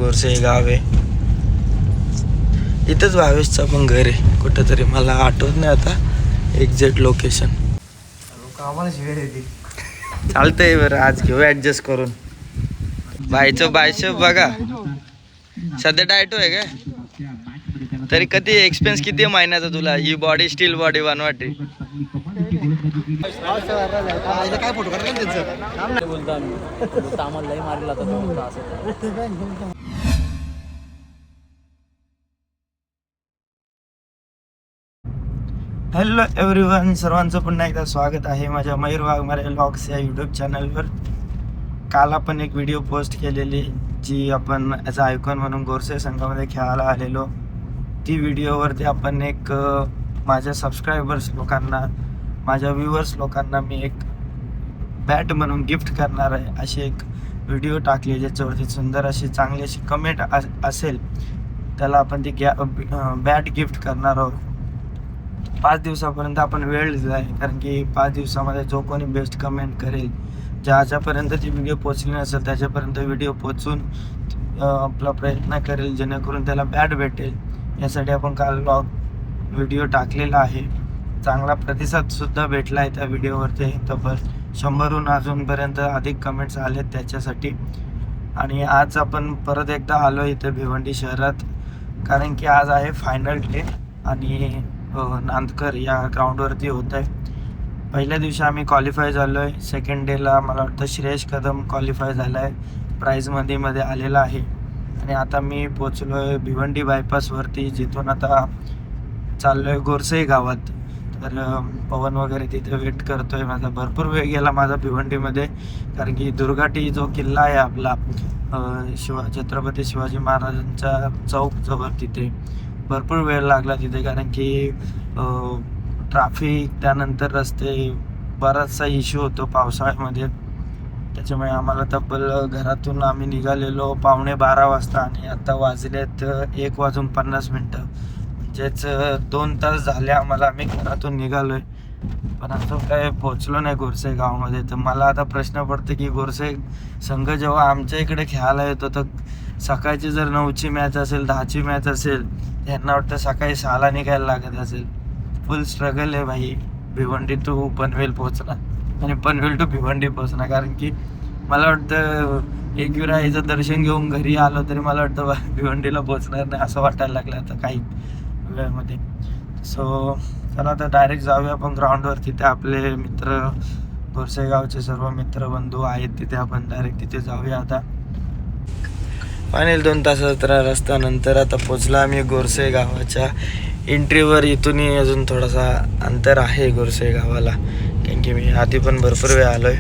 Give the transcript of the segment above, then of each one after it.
गोरसे हे गाव आहे. इथंच भावेशचं पण घर आहे कुठंतरी, मला आठवत नाही आता एक्झॅक्ट लोकेशन. चालतंय बरं, आज घेऊ ॲडजस्ट करून. बायचं बायशेप बघा सध्या डायटो आहे का? तरी किती एक्सपेन्स किती आहे महिन्याचा तुला? ही बॉडी स्टील बॉडी बनवाटी. काय फोटो काढला त्यांचं बोलतो आम्हाला मारला असं. हॅलो एव्हरीवन, सर्वांचं पुन्हा एकदा स्वागत आहे माझ्या मयूर वाघमारे व्लॉग्स या यूट्यूब चॅनलवर. काल आपण एक व्हिडिओ पोस्ट केलेली जी आपण ॲज अ आयकॉन म्हणून गोरसे संघामध्ये खेळायला आलेलो. ती व्हिडिओवरती आपण एक माझ्या सबस्क्रायबर्स लोकांना, माझ्या व्ह्युअर्स लोकांना मी एक बॅट म्हणून गिफ्ट करणार आहे अशी एक व्हिडिओ टाकली, ज्याच्यावरती सुंदर अशी चांगली अशी कमेंट असेल त्याला आपण ती बॅट गिफ्ट करणार आहोत. 5 दिवसापर्यंत आपण वेळ दिला आहे, कारण की 5 दिवसामध्ये जो कोणी बेस्ट कमेंट करेल, ज्याच्यापर्यंत ती व्हिडिओ पोचली नसेल त्याच्यापर्यंत व्हिडिओ पोचून आपला प्रयत्न करेल जेणेकरून त्याला बॅट भेटेल. यासाठी आपण काल व्हिडिओ टाकलेला आहे. चांगला प्रतिसादसुद्धा भेटला आहे त्या व्हिडिओवरती. तब्बल 100हून अजूनपर्यंत अधिक कमेंट्स आलेत त्याच्यासाठी. आणि आज आपण परत एकदा आलो इथे भिवंडी शहरात, कारण की आज आहे फायनल डे आणि नांदकर या ग्राउंडवरती होत आहे. पहिल्या दिवशी आम्ही क्वालिफाय झालो आहे. सेकंड डेला मला वाटतं श्रेयश कदम क्वालिफाय झाला आहे, प्राईजमध्ये आलेला आहे. आणि आता मी पोचलो आहे भिवंडी बायपासवरती, जिथून आता चाललो आहे गोरसे गावात. तर पवन वगैरे तिथे वेट करतो आहे. माझा भरपूर वेळ गेला माझा भिवंडीमध्ये, कारण की दुर्गाटी जो किल्ला आहे आपला छत्रपती शिवाजी महाराजांच्या चौकजवळ, तिथे भरपूर वेळ लागला तिथे, कारण की ट्रॅफिक, त्यानंतर रस्ते, बराचसा इश्यू होतो पावसाळ्यामध्ये. त्याच्यामुळे आम्हाला तब्बल घरातून आम्ही निघालेलो 11:15 वाजता आणि आता वाजलेत 1:50. म्हणजेच 2 तास झाले आम्हाला आम्ही घरातून निघालो आहे, पण अजून काय पोचलो नाही गोरसे गावामध्ये. तर मला आता प्रश्न पडतो की गोरसे संघ जेव्हा आमच्या इकडे खेळायला येतो तर सकाळची जर 9ची मॅच असेल, 10ची मॅच असेल, यांना वाटतं सकाळी 6ला निघायला लागत असेल. फुल स्ट्रगल आहे भाई भिवंडी टू पनवेल पोचणं आणि पनवेल टू भिवंडी पोचणं. कारण की मला वाटतं एकविराईचं दर्शन घेऊन घरी आलो तरी मला वाटतं भिवंडीला पोचणार नाही असं वाटायला लागलं आता काही वेळामध्ये. सो चला आता डायरेक्ट जाऊया आपण ग्राउंडवर. तिथे आपले मित्र, गोरसे गावचे सर्व मित्र बंधू आहेत तिथे, आपण डायरेक्ट तिथे जाऊया आता. फायनल 2 तासाचा रस्ता नंतर आता पोचला आम्ही गोरसे गावाच्या एंट्रीवर. इथूनही अजून थोडासा अंतर आहे गोरसे गावाला, कारण की मी आधी पण भरपूर वेळ आलो आहे.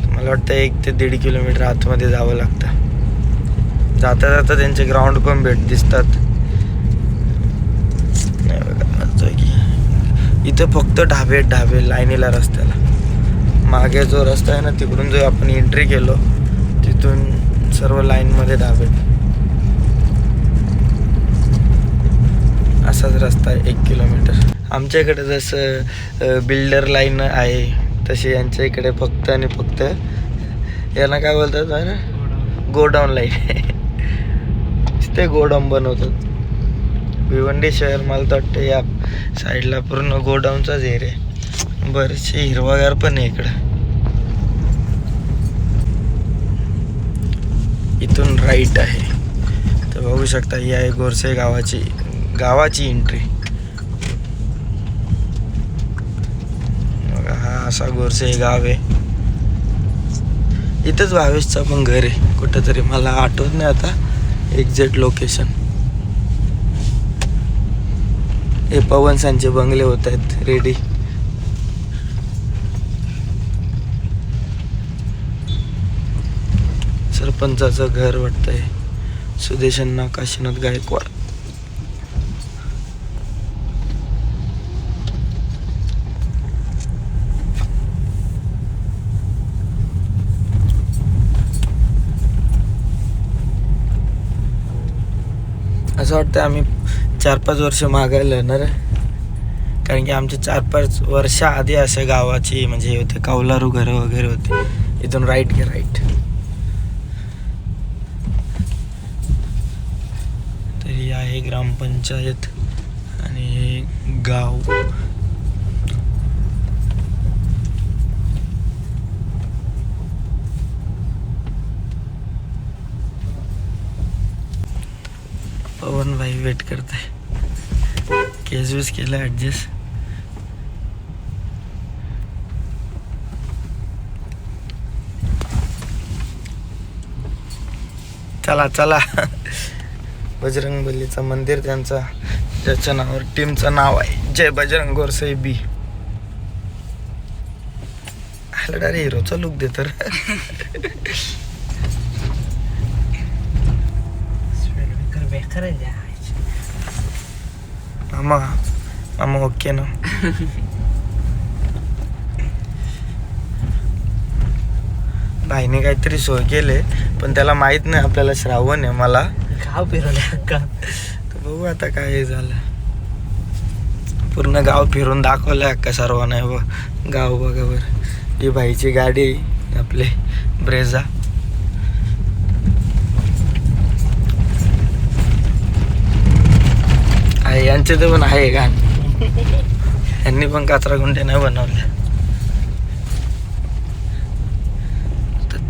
मला वाटतं 1 ते 1.5 किलोमीटर आतमध्ये जावं लागतं. जाता जाता त्यांचे ग्राउंड पण दिसतात. नाही बघा की इथं फक्त ढाबे लाईनीला रस्त्याला. मागे जो रस्ता आहे ना, तिकडून जो आपण एंट्री केलो तिथून सर्व लाईनमध्ये ढाबे. असाच रस्ता आहे 1 किलोमीटर. आमच्या इकडे जसं बिल्डर लाईन आहे तशी यांच्या इकडे फक्त आणि फक्त यांना काय बोलतात ना, गोडाऊन लाईन. ते गोडाऊन बनवतात. भिवंडी शहर मला तर वाटतं या साईडला पूर्ण गोडाऊनचाच एरिया. बरेचसे हिरवागार पण आहे इकडं. इथून राईट आहे तर बघू शकता ही आहे गोरसे गावाची एंट्री. बघा हा असा गोरसे गाव आहे. इथंच भावेशचं पण घर आहे कुठंतरी, मला आठवत नाही आता एक्झॅक्ट लोकेशन. हे पवनसांचे बंगले होत आहेत रेडी. सरपंचाचं घर वाटतंय, सुदेशन्ना काशीनाथ गायकवाड. असं वाटतं आम्ही 4-5 वर्ष मागायला येणार, कारण की आमचे 4-5 वर्ष आधी अशा गावाची म्हणजे होते कौलारू घरं वगैरे होते. इथून राईट घे, राईट. आहे ग्रामपंचायत आणि गाव. पवन भाई वेट करताय. केस वीस केलं ॲडजस्ट. चला चला. बजरंग बलीचं मंदिर त्यांचा, ज्याच्या नावावर टीमचं नाव आहे जय बजरंग गोरसे बी. अरे हिरोचा लुक दे तर. मामा मामा ओके ना. भाईने काहीतरी सोय केले पण त्याला माहित नाही आपल्याला श्रावण आहे. मला गाव फिरवलं का तर बघू आता काय झालं. पूर्ण गाव फिरून दाखवलं अक्का सर्वांना. गाव बघा बरं. ही भाईची गाडी आपले ब्रेझा. आहे यांचे तर पण आहे गाण. यांनी पण कचरा गुंडे नाही बनवले.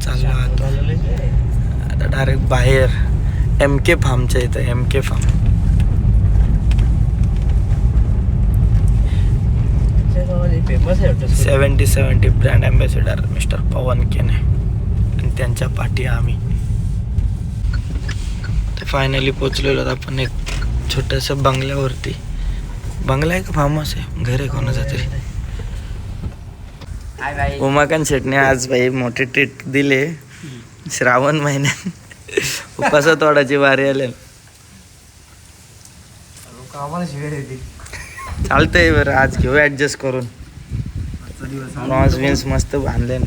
चालू आता डायरेक्ट बाहेर MK फार्मच्या इथं. MK farm 70 brand ambassador mister Pawan Kene आणि त्यांच्या पाठी आम्ही. तर फायनली पोचलेलो आपण एक छोट्याशा बंगल्यावरती. बंगला आहे का फार्म हाऊस आहे? घर आहे कोणाचा तरी. उमाकांत शेटने आज भाई मोठे ट्रीट दिले. श्रावण महिन्यात उपासा तोडाची वारी आले. चालतंय बरं. आज घेऊ ऍडजस्ट करून. प्रॉन्स विन्स मस्त बांधले.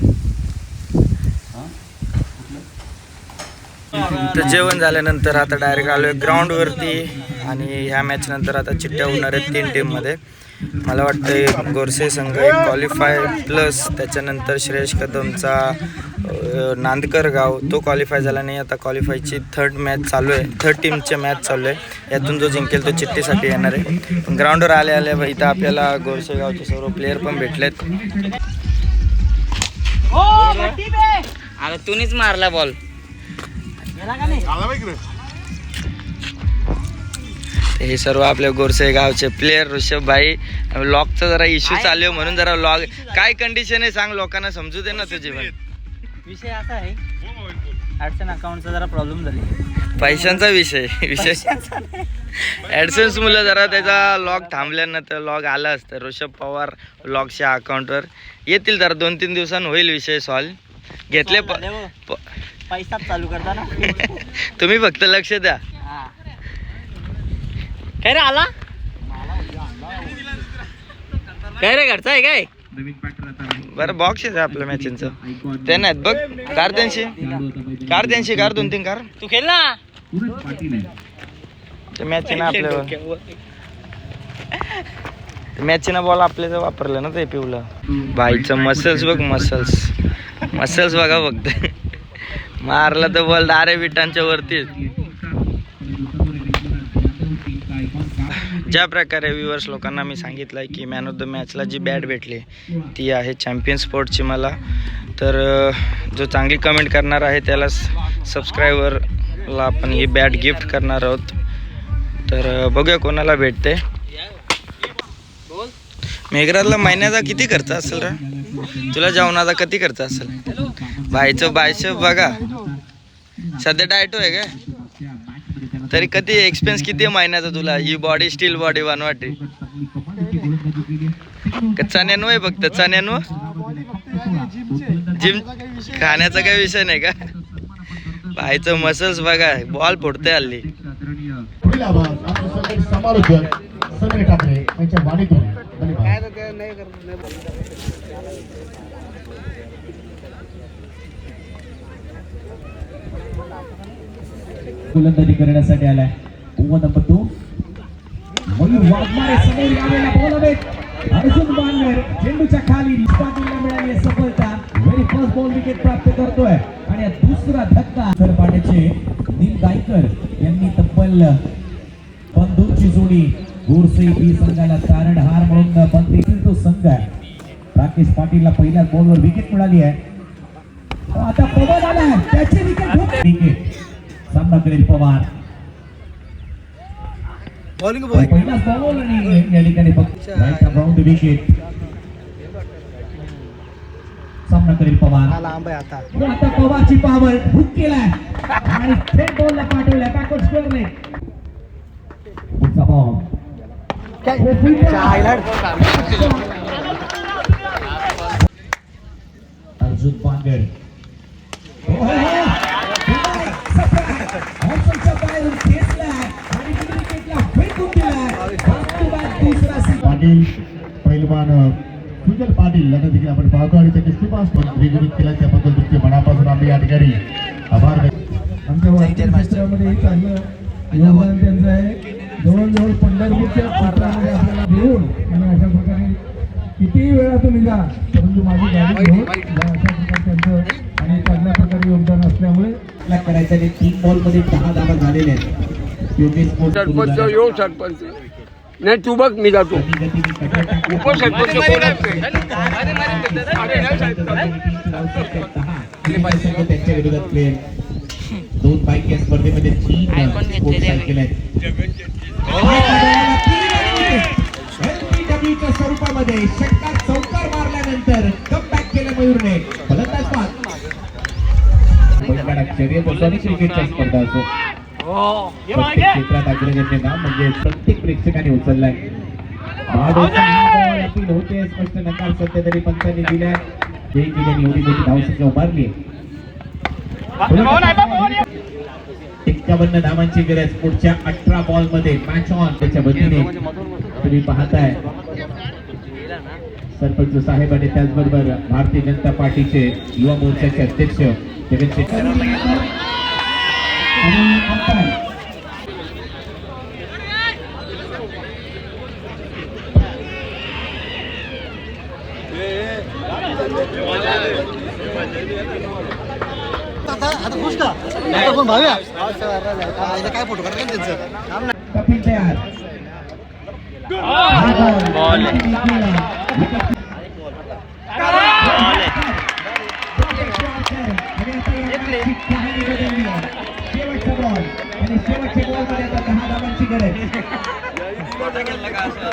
तर जेवण झाल्यानंतर आता डायरेक्ट आलोय ग्राउंड वरती. आणि ह्या मॅच नंतर आता चिठ्ठ्या होणार आहेत 3 टीम मध्ये. मला वाटतं गोरसे संघ एक क्वालिफाय प्लस त्याच्यानंतर श्रेयश कदमचा नांदकर गाव तो क्वालिफाय झाला नाही. आता क्वालिफायची 3rd मॅच चालू आहे. 3rd टीमची मॅच चालू आहे. यातून जो जिंकेल तो चिठ्ठीसाठी येणार आहे. पण ग्राउंडवर आले इथं आपल्याला गोरसे गावचे सर्व प्लेयर पण भेटलेत. अगं तूनीच मारला बॉल. हे सर्व आपल्या गोरसे गावचे प्लेयर. ऋषभ भाई लॉकचा जरा इश्यू चालू आहे म्हणून जरा लॉक काय कंडिशन आहे सांग लोकांना समजू दे ना तुझी. विषय असा आहे ॲडसन अकाउंटचा जरा प्रॉब्लेम झाली. पैशांचा विषय ॲडसन्स मुलं जरा त्याचा लॉग थांबल्यानंतर लॉग आला असतं. ऋषभ पवार लॉगच्या अकाउंटवर येतील जरा 2-3 दिवसांनी होईल विषय सॉल्व. घेतले पैसा चालू करता ना. तुम्ही फक्त लक्ष द्या. काय रे आला काय रे घरचा आहे काय. बरं बॉक्स आहे आपल्या मॅचिंगचं. ते नाहीत बघ. कार त्यांची कार 2-3 कार. तू खेळ ना ते मॅच ना आपल्यावर. मॅच ना बॉल आपल्या वापरलं ना ते पिवलं. भाईचं मसल्स बघ. मसल्स बघा फक्त. मारला तर बॉल डायरेक्ट विटांच्या वरती. ज्या प्रकारे व्ह्युअर्स लोकांना मी सांगितलं की मॅन ऑफ द मॅचला जी बॅट भेटली ती आहे चॅम्पियन स्पोर्ट्सची मला. तर जो चांगली कमेंट करणार आहे त्याला सबस्क्रायबरला आपण ही बॅट गिफ्ट करणार आहोत. तर बघूया कोणाला भेटते. मेघराजला महिन्याचा किती खर्च असेल रे? तुला जेवणाचा किती खर्च असेल? भाईचं बायशेप बघा. सध्या डायटो आहे काय? तरी किती एक्सपेन्स किती आहे महिन्याचा तुला? ही बॉडी स्टील बॉडी बनवाटी. चण्यानो आहे फक्त. चण्यानो जिम खाण्याचा काही विषय नाही का? भाईचं मसल्स बघा. बॉल फोडते हल्ली. गोलंदाजी करण्यासाठी आलाय ओव्हर नंबर 2. मयूर वाघमारे समोर आलेला बॉल आहे. अर्जुन बांगर चेंडूच्या खाली स्टार्टिंगला मिळाली सफलता. व्हेरी फर्स्ट बॉल विकेट प्राप्त करतोय आणि 2रा धक्का. सरपाट्याचे नील गायकर यांनी तब्बल बंधूंची जोडी गोरसे बी संघाला तारणहार म्हणून बनते तो संघ आहे. राकेश पाटीलला पहिल्याच बॉलवर विकेट मिळाली आहे. आता पवार आला त्याची विकेट सामना करेल पवार. पहिलाच बॉल आणि या ठिकाणी फक्त राईट अराउंड विकेट सामना करेल पवार. आता पवारची पावर हुक केलाय आणि थेट बॉलला पाठवलाय बॅकवर्ड स्क्वेअरने. पुढचा बॉल अर्जुन पांगड पाटील पैलवान सुजल पाटील यांना देखील आपण पाहतो आणि त्याचे शुभास विगुणित केला त्याबद्दल तुमचे मनापासून आम्ही या ठिकाणी आभार आमच्या वारकरी क्षेत्रामध्ये चांगलं योगदान त्यांचं आहे. जवळजवळ पंढरपूरच्या क्षेत्रामध्ये आपल्याला घेऊन आणि अशा प्रकारे कितीही वेळा तुम्ही जा परंतु माझी गाडी घेऊन या अशा प्रकारे त्यांचं आणि चांगल्या प्रकारे योगदान असल्यामुळे करायचं आणि 3 बॉल मध्ये 10 धावा झालेल्या आहेत. सरपंच येऊ सरपंच नाही तू बघ मी जातो उपसरपंच कोण असते त्यांच्या विरोधात प्लेयर 2 बाईक या स्पर्धेमध्ये 3 मोटरसायकल आहेत. LBW स्वरूपामध्ये षटकार चौकार मारल्यानंतर कमबॅक केलं मयूरने. फलंदाज बाद. शर्यत आणि क्रिकेटच्या स्पर्धा असो प्रत्येक क्षेत्रात अग्रगण्य नाव म्हणजे प्रत्येक प्रेक्षकाने उचललाय. अपील होते स्पष्ट नकार सध्या तरी पंचांनी दिल्या. जे केल्याने एवढी मोठी धावसंख्या उभारली. 51 धावांची गरज पुढच्या 18 बॉल मध्ये मॅच ऑन. त्याच्या वतीने तुम्ही पाहताय सरपंच साहेब आणि त्याचबरोबर भारतीय जनता पार्टीचे युवा मोर्चाचे अध्यक्ष जगन शेट्टी आणि अंपायर कपिल तयार. शेवटचा बॉल आणि शेवटच्या बॉलमध्ये आता 10 धावांची गरज.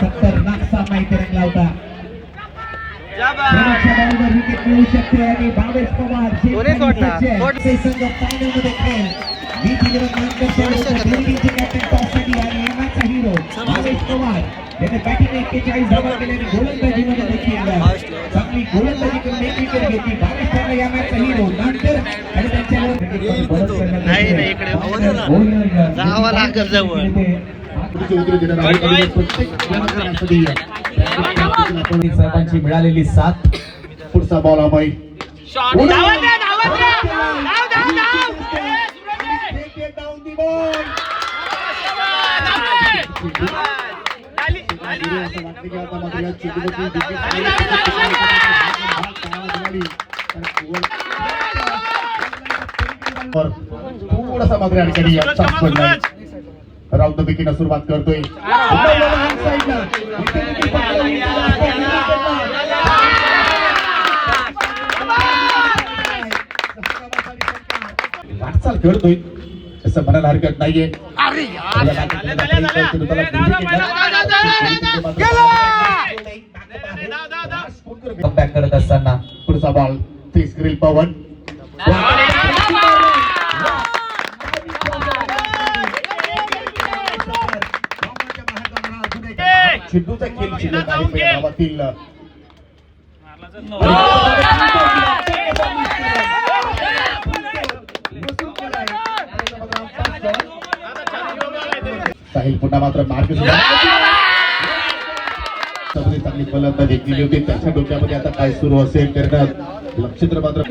खतरनाक सामना इथे रंगला होता. शेवटच्या बॉलवर विकेट मिळू शकते आणि भावेश पवार जे संघ फायनलमध्ये खेळ कॅप्टन टॉपसाठी आणि एमआयचा हिरो भावेश पवार याने बॅटिंग 41 धावा केल्याने गोलंदाजीमध्ये देखील चांगली गोलंदाजी करून एक विकेट घेतली. भावेश पवार एमआयचा हिरो नंतर आणि त्यांच्यावर सर्वांची मिळालेली साथ. पुढचा बॉल अमय थोडासा मात्र अडचणी राऊत विकेट सुरुवात करतोय. वाटचाल करतोय असं म्हणायला हरकत नाहीये. कमबॅक करत असताना पुढचा बॉल फेस करेल पवन. चिंटूचा खेळ शिल्लक आहे गावातील साहिल पुन्हा मात्र मार्ग चांगली फलंदाजी केली होती. त्याच्या डोक्यामध्ये आता काय सुरू असेल करण्यात लक्षत्र मात्र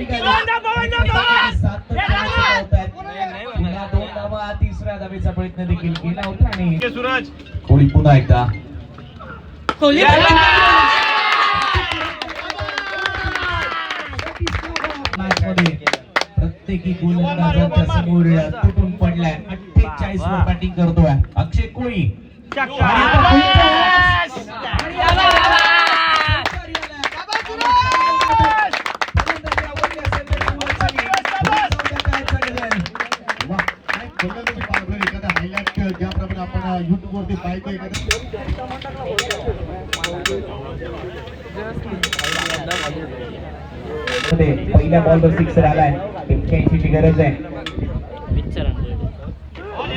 तिसऱ्या धावेचा प्रयत्न देखील केला होता आणि कोहली पुन्हा एकदा प्रत्येकी गोलंदाजांच्या समोर तुटून पडलाय. 48 वर बॅटिंग करतोय अक्षय कोळी. आणि आता पुढच्या वेळेस- वा, काय गोलंदाजी पाहिलं एखादा हायलाइट ज्याप्रमाणे आपण YouTube वरती पाहतो पहिल्या बॉलवर सिक्सर आलाय. 81 ची गरज आहे.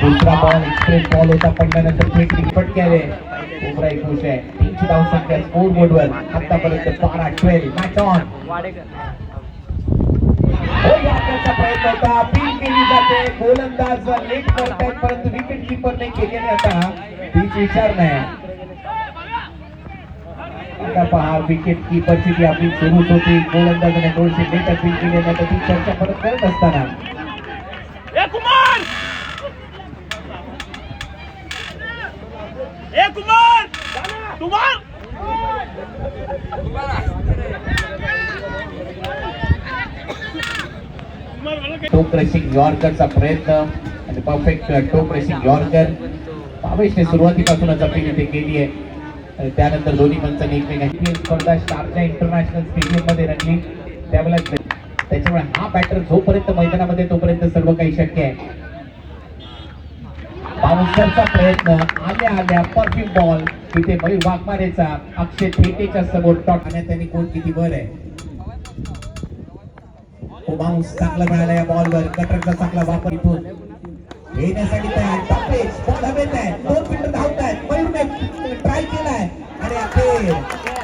दुसरा बॉल एक्सप्रेस बॉल होता, पडल्यानंतर थेट फटक्याने बुमराह खुश आहे. 3 धावसंख्या स्कोर बोर्डवर आतापर्यंत 12-12 मॅच ऑन. प्रयत्न होता, अपील केली जाते. गोलंदाज लेट करतायत परंतु विकेट किपरने केलेले आता तीच विचार नाही. आता पहा विकेट किपरची ती अपील सुरूच होती. गोलंदाजाने थोडीशी लेट अपील केली नाही तर ती चर्चा परत करत असताना टोप रेसिंग यॉर्करचा प्रयत्न आणि परफेक्ट टोप रेसिंग यॉर्कर. भावेशने सुरुवातीपासूनच अपील इथे केली आहे आणि त्यानंतर दोन्ही पंचांनी एकमेकांची स्पर्धा शारजा इंटरनॅशनल स्टेडियम मध्ये रंगली त्यावेळेला. त्याच्यामुळे हा बॅटर जोपर्यंत मैदानामध्ये तोपर्यंत सर्व काही शक्य आहे. बाउन्सरचा प्रयत्न आल्या परफ्यूम बॉल तिथे मयूर वाघमारेचा अक्षय थेटेच्या समोर टॉट आणि त्यांनी कोण किती वर आहे. बाउन्स चांगला मिळाला या बॉलवर. कटरचा चांगला वापर इथून घेण्यासाठी तयार. टॉपेज बॉल हवेत आहे. 2 फील्डर धावत आहेत. मयूरने ट्राय केलाय आणि अखेर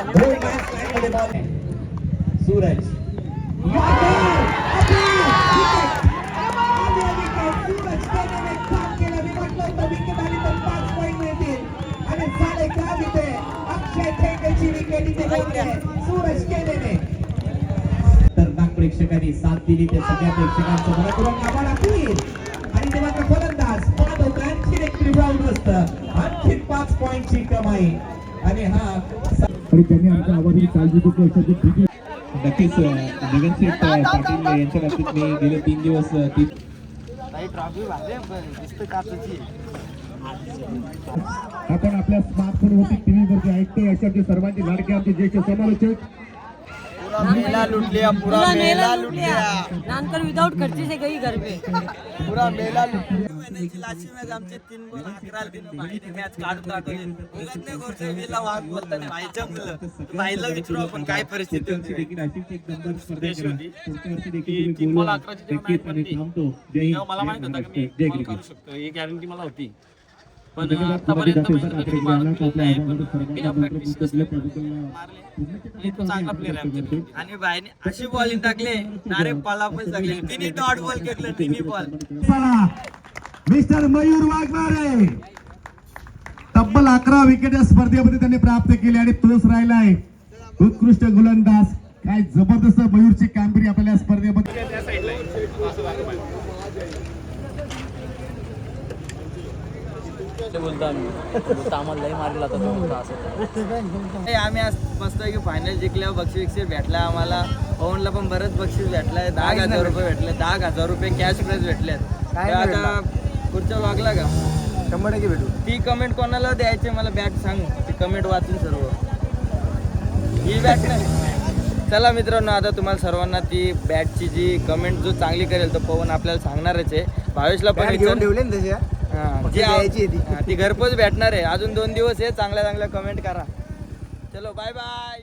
गोल मॅच लाईनमध्ये बॉल आहे. सूरज प्रेक्षकांनी साथ दिली. त्या सगळ्या प्रेक्षकांचं मनपूर्वक आभार. आणि तेव्हा फलंदाज बाद होता. आणखी एक रिबाउंड असतं. आणखी 5 पॉइंटची कमाई. आणि हा आणि त्यांनी आमच्या आवाजी काळजी नक्कीच निगनशेठ पाटील यांच्या बाबतीत मी गेले 3 दिवस आपण आपल्या स्मार्टफोन वरती टीव्ही वरती ऐकतो अशा सर्वांची लाडके आमचे ज्येष्ठ समालोचक मेला लूट लिया, पूरा मेला लूट लिया. नानकर विदाउट खर्चे से गई घर पे. पूरा मेला लूट महिन्याची लाशी मॅच आमचे 3 बॉल 11 दिन भाईने मॅच काढून दाखवली. उगत नाही गोरसे वेला वाघ बोलताना भाईच्या मुलं भाईला विचारू आपण काय परिस्थिती होती. मला माहित होतं की मी कॉल करू शकतो ही गॅरंटी मला होती. पण आतापर्यंत चांगला प्लेअर आहे आणि भाईने अशी बॉलिंग टाकले डायरेक्ट पळापळ लागले. तिने डॉट बॉल केलं. तिने बॉल मिस्टर मयूर वाघमारे तब्बल 11 विकेट या स्पर्धेमध्ये त्यांनी प्राप्त केले आणि तोच राहिलाय उत्कृष्ट गोलंदाज. काय जबरदस्त मयूरची कामगिरी आपल्याला या स्पर्धेमध्ये. आम्ही आज बसतोय की फायनल जिंकल्यावर बक्षीस भेटला आम्हाला. पवनला पण बरंच बक्षीस भेटलंय. 10,000 रुपये भेटले. 10,000 रुपये कॅश प्राइज भेटलेत. आता पुढच्या व्लॉगला का 100% भेटू. ती कमेंट कोणाला द्यायची मला बॅट सांग. ती कमेंट वाचून सर्व ही बॅट नाही. चला मित्रांनो आता तुम्हाला सर्वांना ती बॅटची जी कमेंट जो चांगली करेल तो पवन आपल्याला सांगणारच आहे. भावेशला पण घेऊन ठेवले ना तशा. ती घरपोच भेटणार आहे. अजून 2 दिवस आहे. चांगल्या कमेंट करा. चलो बाय बाय.